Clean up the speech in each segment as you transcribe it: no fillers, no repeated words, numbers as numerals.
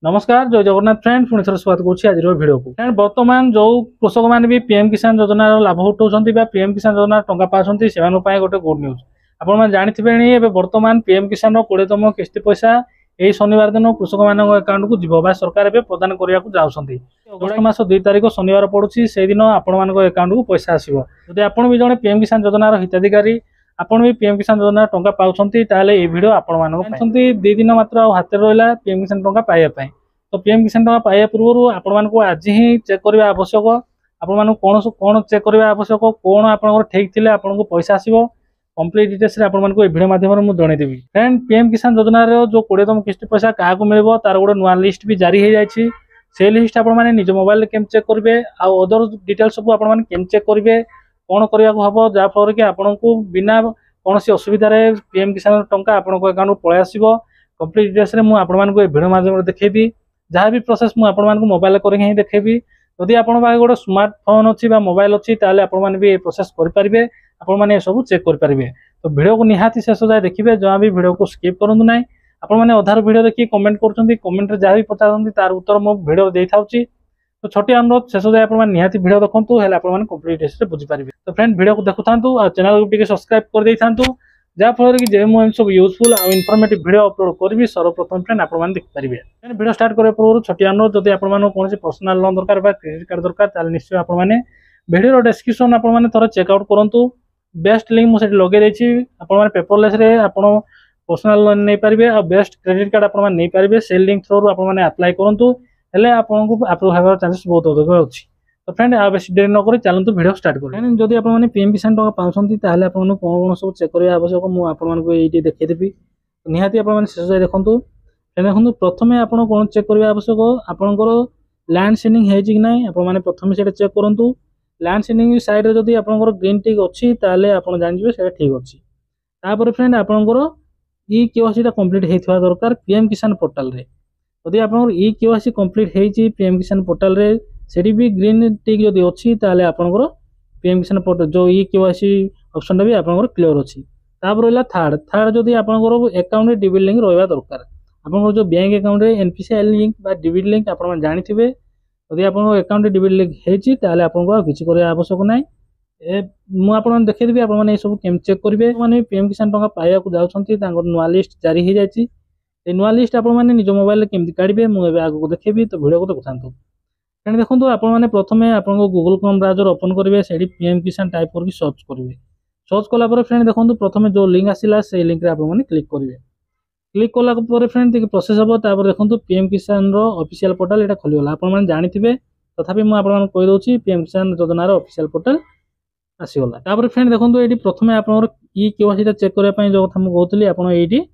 नमस्कार जय जगन्नाथ फ्रेंड पुणी थर स्वागत करुच्ची आज भिडियो को फ्रेंड बर्तमान जो कृषक मैंने भी पीएम किसान योजना लाभ उठाउछन पीएम किसान योजना टंका पाउछन से गोटे गुड न्यूज आपण जानी बर्तमान पीएम किसान 20तम किस्ती पैसा यही शनिवार दिन कृषक मान अकाउंट को जीव सरकार एवं प्रदान करने को जाऊँगी अगस्त मास 2 तारिख शनिवार पड़ुछि से दिन आपण मान अकाउंट को पैसा आसो जदि आपड़ भी जड़े पीएम किसान योजनार हिताधिकारी आपड़ भी पीएम किसान योजना टंका पाउछंती ताले ए वीडियो आपण मानक 2 दिन मात्र हाथ रहा पीएम किसान टंका पाइबा तो पीएम किसान टंका पाइबा पूर्व आपण आज ही चेक करने आवश्यक आपण कौन चेक करने आवश्यक कौन आप ठीक थे आपको पैसा आसो कंप्लीट डिटेल्स आपको वीडियो माध्यम मुझे जनईदेवी फ्रेंड पीएम किसान योजनार जो 20तम किस्ती पैसा क्या मिले तार गोटे नुआ लिस्ट भी जारी हो जाए से लिस्ट आपने निज मोबाइल केम चेक करेंगे आउ अदर डिटेल्स सब आपने चेक करेंगे कौन करने हम जहाँफल कि आपन को बिना कौन असुविधा पीएम किसान टंका आपन अकाउंट पलि आसो कंप्लीट डिटेल्स मुझे वीडियो माध्यम देखेबी जहाँ भी प्रोसेस मुझे मोबाइल करके देखेबी जदि आपण गोटे स्मार्टफोन अच्छी मोबाइल अच्छी ताले आपण भी प्रोसेस करेंगे आपण मैंने सब चेक करेंगे तो वीडियो को निहाती शेष जाए देखिए जहाँ भी वीडियो को स्किप करूँ ना आपण मैंने अधार वीडियो देखिए कमेंट कमेंट जहाँ भी पचार तार उत्तर मो वीडियो दे था तो छोटी अनुरोध शेष जाए आप निहाती वीडियो देखूँ है कंप्लीट हिस्ट्री बुझीपारे तो फ्रेंड वीडियो को देखु था चैनल को सब्सक्राइब कर दे था जहाँफल कि जो सब यूजफुल और इनफॉर्मेटिव वीडियो अपलोड करी सर्वप्रथम फ्रेंड आपने देखिपारे वीडियो स्टार्ट करने पूर्व छोटी अनुरोध जब आपको कौन पर्सनल लोन दरकार क्रेडिट कार्ड दरकार निश्चय आपने वीडियो डिस्क्रिप्शन आपने थोड़ा चेकआउट करूँ बेस्ट लिंक मुझे लगे आपने पेपरलेस पर्सनल लोन नहीं पारे और बेस्ट क्रेडिट कार्ड आपने नहीं पारे से लिंक थ्रू आपने अप्लाई करूँ हेल्ले आपको अप्रूव होगार चांसेस बहुत अधिक अच्छी तो फ्रेंड आ बेस देरी नक चलते वीडियो स्टार्ट करें जब आपने पीएम किसान टंका पाँच आपको कौन सब चेक करने आवश्यक मुझे देखीदेवी निहाती आप शेष जाए देखूँ देखो प्रथम आप कौन चेक करने आवश्यक आपंकर लैंड सीनिंग है ना आपने प्रथम से चेक करूँ लैंड सीनिंग साइड जब आपंकर ग्रीन टिक अच्छी ताले आप जानिए से ठीक अच्छी तापर फ्रेंड आपंकर ई केवाईसी कंप्लीट होता दरकार पीएम किसान पोर्टाल रे जदि आप ई केवाईसी कंप्लीट होती पीएम किसान पोर्टाल रे सेठी भी ग्रीन टिक जदि अच्छी ताले आपंकर पीएम किसान पोर्टाल जो ई केवाईसी ऑप्शन भी आपंकर क्लियर अच्छी तापर रहा थर्ड जदि आपंकर अकाउंट डिबिट लिंक रहा दरकार आपंकर जो बैंक अकाउंट एनपीसीआई लिंक बा डिबिट लिंक आप जानिथे जदि आप अकाउंट डिबिट लिंक होती आपको किसी करने आवश्यक ना मुझे देखीदेवी आपने सब केम चेक करेंगे मैंने पीएम किसान टंका पाइबा जाऊँगी नुआ लिस्ट जारी हो जाए नुआ लिस्ट आपने निज मोबाइल केमती काढ़े मुझे आगे देखेबी तो वीडियो को देखा फ्रेंड देखो आपने प्रथम आप गूगल क्रोम ब्राउजर ओपन करेंगे से पीएम किसान टाइप करके सर्च करेंगे सर्च कलापर फ्रेंड देखो प्रथम जो लिंक आसला से लिंक आपने क्लिक करेंगे क्लिक कलापर फ्रेंड प्रोसेस हम तापर देखो पीएम किसान ऑफिशियल पोर्टाल यहाँ खोलीगला आपने जानिथे तथापि मुझे कहीदे पीएम किसान योजनार ऑफिशियल पोर्टाल आसीगला तापर फ्रेंड देखो ये प्रथम आप ई केवाईसी चेक करने जो कथा मुझे कहती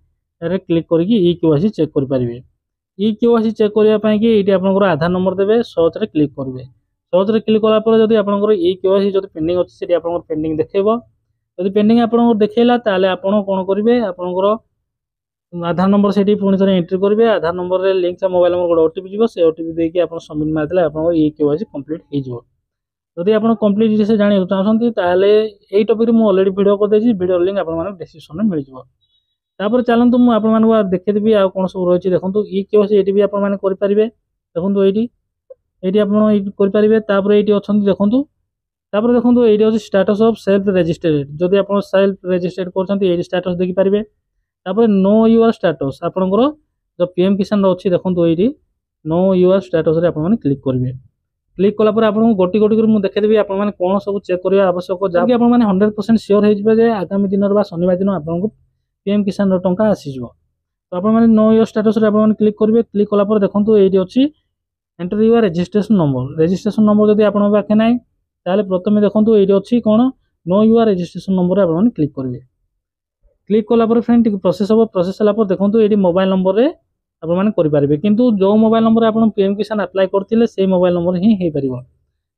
आप क्लिक करके ई केवाईसी चेक करेंगे ई केवाईसी चेक करने ये आपंकर आधार नंबर देवे सर्च रे क्लिक करेंगे सर्च रे क्लिक कलापर जब आपंकर ई केवाईसी जो पेंडिंग अच्छी से पेंडिंग देखेब जब पेंडिंग आपको देखला आप कौन करेंगे आपंकर आधार नंबर से पुणी थे एंट्री करेंगे आधार नंबर लिंक से मोबाइल नंबर गोटे ओटीपी जी से ओटीपी देके आप सबमिट मारदे आप ई केवाईसी कंप्लीट हो जदि आप कंप्लीट डिटेल्स जाना चाहते यही टॉपिक मुझे ऑलरेडी वीडियो कर वीडियो लिंक आप डिस्क्रिप्शन में मिल जाए चलते मुझे देखीदेवी आ कौन सब रही देखो ई केवाईसी ये भी आपने करेंगे देखो ये आपरे ये अच्छा देखो देखो ये हूँ स्टाटस ऑफ सेल्फ रजिस्ट्रेड जदि आप सेल्फ रजिस्ट्रेड कर स्टाटस देखिपारे तापर नो यूर स्टाटस आपंकर जो पीएम किसान अच्छी देखो ये नो यूर स्टाटस आपने क्लिक करेंगे क्लिक कलापर आपको गोटी गोटी कर मुझे देखीदेवी आपने कौन सब चेक करने आवश्यक जहाँकि आपने 100% सियोर हो आगामी दिन शनिवार दिन आपको पीएम किसान टंका आसीज तो आपने नो यूर स्टाटस क्लिक करेंगे क्लिक कलापर देखो ये अच्छी एंटर यूर रजिस्ट्रेशन नंबर जब आप पाखे ना ताले प्रथम देखो ये अच्छी कौन नो यूर रजिस्ट्रेशन नंबर आपने क्लिक करेंगे क्लिक कलापर फ्रेंड प्रोसेस हम प्रोसेस है देखो ये मोबाइल नंबर रे आपने करेंगे किंतु जो मोबाइल नंबर आप पीएम किसान अप्लाई करते से मोबाइल नंबर ही हो पार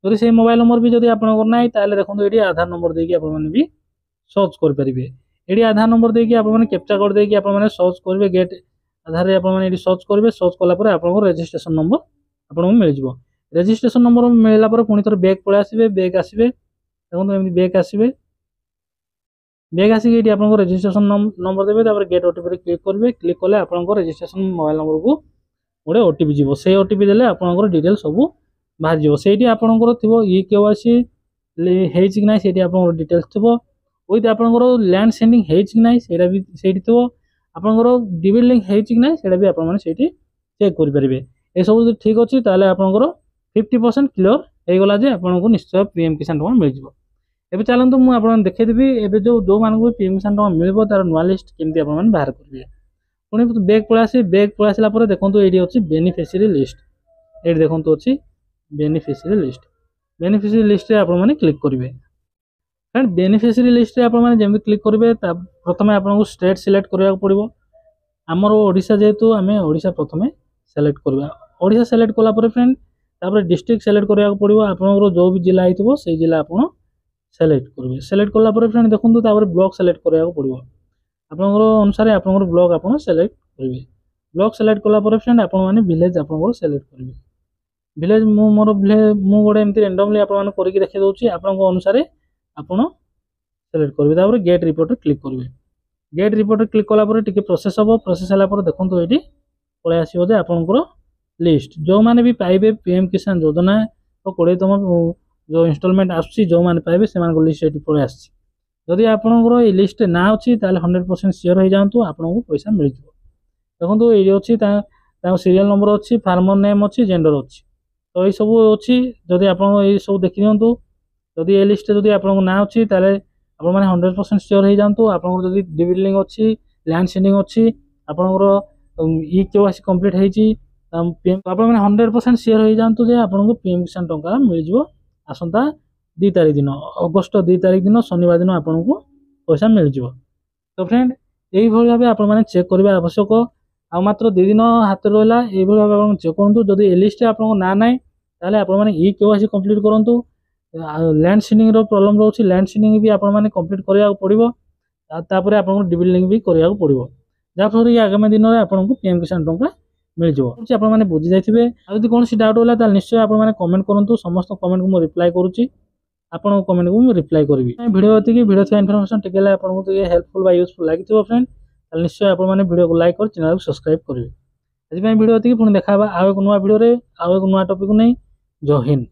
जदि से मोबाइल नंबर भी जब आपको ना देखो ये आधार नंबर देकी आपने भी सर्च करेंगे ये आधार नंबर देकी आपने कैप्चा कोड देकी आपने सर्च करेंगे गेट आधार आपने सर्च करेंगे सर्च कलापर आपको रजिस्ट्रेशन नंबर आपको मिल जाए रजिस्ट्रेशन नंबर मिलला पुणी थोड़ा बैक पलि आसबे बैक आसबे देखो बैक आसबे बैग आसिक आप रजिस्ट्रेशन नंबर देवे गेट ओटीपी क्लिक करेंगे क्लिक कले आप रजिस्ट्रेशन मोबाइल नंबर को गोटे ओटीपी जीव से ओटीपी देले आपनकर डिटेल सब बाहर जीव सेठी आपनकर थिबो केवाईसी हेछि कि नै सेठी आपनकर डिटेल्स थिबो विथ आपनकर लैंड सेंडिंग हेछि कि नै सेटा भी सेठी थिबो आपनकर डीबी लिंक हेछि कि नै सेटा भी आपन माने सेठी चेक करि परिबे ए सब ठीक अछि ताले आपनकर 50% क्लियर हे गला जे आपनको निश्चय पीएम किसान टका मिल जिवो एबे चलंतु मु आपन देखै देबी एबे जो मानको पीएम किसान टका मिलबो तार नुवा लिस्ट केमती आपन माने बाहर करबे पुणी बैक पळासिला परे देखंतु एडी अछि बेनिफिशियरी लिस्ट एडी देखंतु अछि बेनिफिशियरी लिस्ट रे आपन माने क्लिक करिवे फ्रेंड बेनिफिशियरी लिस्ट रे आपन माने जेमति क्लिक करिवे प्रथमे आपनको स्टेट सिलेक्ट करिया पड़िबो हमर ओडिसा जेतु हमें ओडिसा प्रथमे सिलेक्ट करबा ओडिसा सिलेक्ट कला परे फ्रेंड तापर डिस्ट्रिक्ट सिलेक्ट करिया पड़िबो आपनकर जो भी जिला आइतबो से जिला आपन सिलेक्ट करिवे सिलेक्ट कला परे फ्रेंड देखंतु तापर ब्लॉक सिलेक्ट करिया पड़िबो आपनकर अनुसार आपनकर ब्लॉक आपन सिलेक्ट करिवे ब्लॉक सिलेक्ट कला परे फ्रेंड आपन माने विलेज आपनकर सिलेक्ट करिवे विलेज मु मोर विलेज मु गोटे एमती रैंडमली आपन माने करिके देखै दोछि आपनकर अनुसार आपन सिलेक्ट करिवे तापर गेट रिपोर्ट रे क्लिक करिवे गेट रिपोर्ट रे क्लिक कला परे टिके प्रोसेस हबो प्रोसेस हला परे देखंतु एटी पळे आसीबो जे आपनकर लिस्ट जो माने भी पाइबे पीएम किसान योजना तो 20तम जो इंस्टॉलमेंट आछि जो माने पाइबे से मान लिस्ट एटी पळे आछि जदि आपनकर ए लिस्ट ना अछि ताले 100% शेयर हो जांतु आपनको पैसा मिल जिवो देखंतु एडी अछि ता सीरियल नंबर अछि फार्मर नेम अछि जेंडर अछि तो ए सब अछि जदि आपन ए सब देखि दियंतु जदि ए लिस्ट जदि आपनको ना अछि ताले आपन माने 100% शेयर हो जांतु आपनको जदि डिविलिंग अछि लैंड सेंडिंग अछि आपनकर ई केवाईसी कंप्लीट हेछि पीएम आपन माने 100% शेयर हो जांतु जे आपनको पीएम किसान टंका मिल जिवो आसंता 2 तारिख दिन अगस्त 2 तारिख दिन शनिवार दिन आपनको पैसा मिल जिवो तो फ्रेंड एही भली भाबे आपन माने चेक करबा आवश्यक आ मात्र 2 दिन हाथ रहला एही भली भाबे आपन चेक करंतु जदि ए लिस्ट आपनको ना नाही ताले आपन माने ई केवाईसी कंप्लीट करंतु लैंड सेंडिंग रो प्रॉब्लम रहउछि लैंड सेंडिंग भी आपन माने कंप्लीट करिया पड़िबो तापरे आपनको डिबल लिंक भी करिया पड़िबो जा फर ये आगामी दिन रे आपनको पीएम किसान टंका मिल जिवो आपन माने बुझि जायथिबे आ जदि कोनोसी डाउट होला ताले निश्चय आपन माने कमेंट करंतु समस्त कमेंट को मु रिप्लाई करूछि आपन कमेंट को मु रिप्लाई करबी वीडियो अति कि वीडियो था इन्फॉर्मेशन टिकेला आपन को ये हेल्पफुल बा यूजफुल लागिथिबो फ्रेंड ताले निश्चय आपन माने वीडियो को लाइक कर चैनल को सब्सक्राइब करबे आज वीडियो अति कि पुणी देखाबा आ एक नुवा वीडियो रे आ एक नुवा टॉपिक नै जय हिंद।